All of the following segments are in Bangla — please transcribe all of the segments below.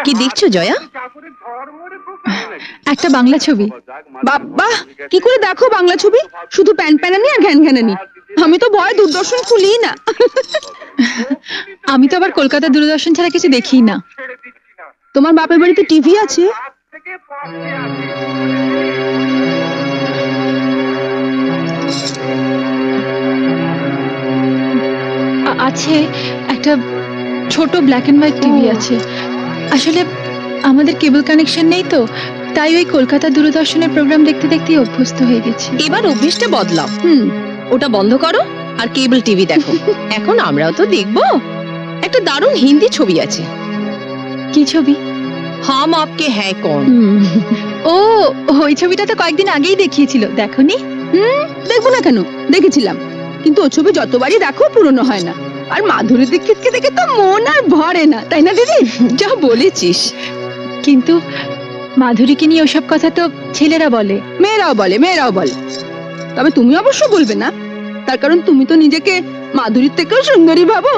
কি দেখছো জয়া? একটা বাংলা ছবি। বাবা, কি করে দেখো বাংলা ছবি? শুধু প্যান প্যানানি আর ঘ্যান ঘ্যানানি। আমি তো ভয় দূরদর্শন খুলি না। আমি তো আবার কলকাতা দূরদর্শন ছাড়া কিছু দেখি না। তোমার বাপের বাড়িতে টিভি আছে? আছে, একটা ছোট ব্ল্যাক এন্ড হোয়াইট টিভি আছে। আসলে আমাদের কেবল কানেকশন নেই তো, তাই ওই কলকাতা দূরদর্শনের প্রোগ্রাম দেখতে দেখতেই অভ্যস্ত হয়ে গেছি। এবার অভ্যেসটা বদলাও। ওটা বন্ধ করো আর কেবল টিভি দেখো। এখন আমরাও তো দেখবো। একটা দারুণ হিন্দি ছবি আছে। কি ছবি? হাম আপকে হ্যায় কৌন। ও, ওই ছবিটা তো কয়েকদিন আগেই দেখিয়েছিল, দেখোনি? দেখবো না কেন, দেখেছিলাম। কিন্তু ও ছবি যতবারই দেখো পুরনো হয় না। আর মাধুরী দীক্ষিতকে দেখে তো মন আর ভরে না, তাই না দিদি? যা বলেছিস। কিন্তু মাধুরীকে নিয়ে ওসব কথা তো ছেলেরা বলে, মেয়েরাও বলে। তবে তুমি অবশ্য বলবে না, তার কারণ তুমি তো নিজেকে মাধুরীর থেকেও সুন্দরী ভাবো।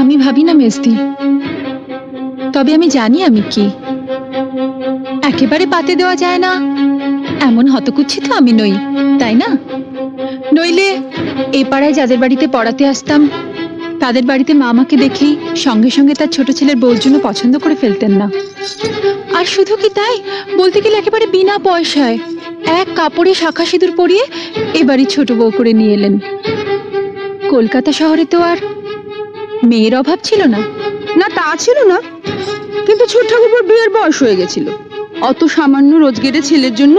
আমি ভাবি না মেজদি, তবে আমি জানি আমি কি। একেবারে পাতে দেওয়া যায় না এমন হতকুচ্ছিত আমি নই, তাই না? নইলে এ পাড়ায় যাদের বাড়িতে পড়াতে আসতাম তাদের বাড়িতে মা আমাকে দেখেই সঙ্গে সঙ্গে তার ছোট ছেলের বউর জন্য পছন্দ করে ফেলতেন না। আর শুধু কি তাই, বলতে গেলে একেবারে বিনা পয়সায় এক কাপড়ে শাখা সিঁদুর পরিয়ে এবারই ছোট বউ করে নিয়ে এলেন। কলকাতা শহরে তো আর মেয়ের অভাব ছিল না। না, তা ছিল না, কিন্তু ছোট ঠাকুরপোর বিয়ের বয়স হয়ে গেছিল। অত সামান্য রোজগারের ছেলের জন্য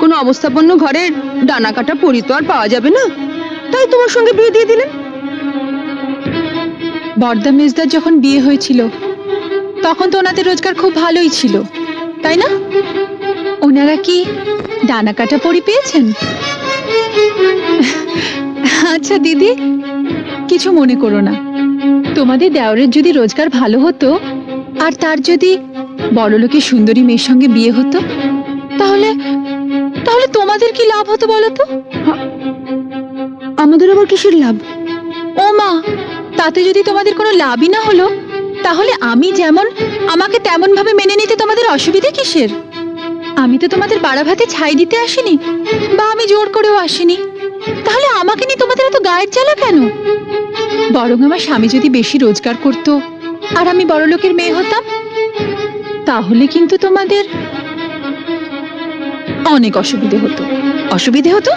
কোনো অবস্থাপন্ন ঘরের ডানা কাটা পরি তো আর পাওয়া যাবে না, তাই তোমার সঙ্গে বিয়ে দিয়ে দিলেন। বর্দা মেজদার যখন বিয়ে হয়েছিল তখন তো ওনাদের রোজগার খুব ভালোই ছিল, তাই না? ওনারা কি ডানা কাটা পরি পেয়েছেন? আচ্ছা দিদি, কিছু মনে করো না। তোমাদের দেওরের যদি রোজগার ভালো হতো আর তার যদি বড়লোকের সুন্দরী মেয়ের সঙ্গে বিয়ে হতো, তাহলে তাহলে তোমাদের কি লাভ হতো বলো তো? আমাদের আবার কিসের লাভ? ও মা, তাতে যদি তোমাদের কোনো লাভই না হলো, তাহলে আমি যেমন আমাকে তেমন ভাবে মেনে নিতে তোমাদের অসুবিধা কিসের? আমি তো তোমাদের বাড়া ভাতে ছাই দিতে আসিনি, বা আমি জোর করেও আসিনি। তাহলে আমাকে নিয়ে তোমাদের এত গায়ের জ্বালা কেন? বরং আমার স্বামী যদি বেশি রোজগার করত আর আমি বড়লোকের মেয়ে হতাম, তাহলে কিন্তু তোমাদের অনেক অসুবিধে হতো। অসুবিধে হতো?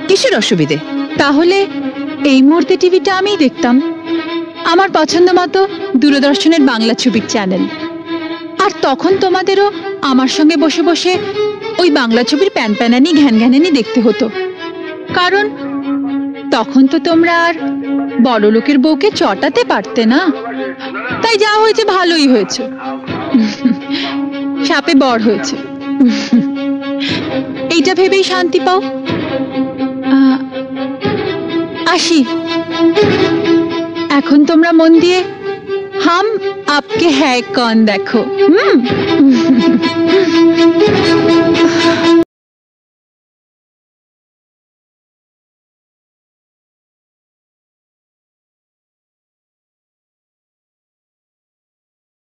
কিসের অসুবিধে? তাহলে এই মুহূর্তে টিভিটা আমিই দেখতাম, আমার পছন্দ মতো দূরদর্শনের বাংলা ছবির চ্যানেল। আর তখন তোমাদেরও আমার সঙ্গে বসে বসে ওই বাংলা ছবির প্যান প্যানানি ঘ্যান ঘ্যানানি দেখতে হতো, কারণ তখন তো তোমরা আর বড় লোকের বউকে চটাতে পারতে না। তাই যা হয়েছে ভালোই হয়েছে, সাপে বর হয়েছে, এইটা ভেবেই শান্তি পাও। আসি, এখন তোমরা মন দিয়ে হাম আপকে হ্যায় কন দেখো।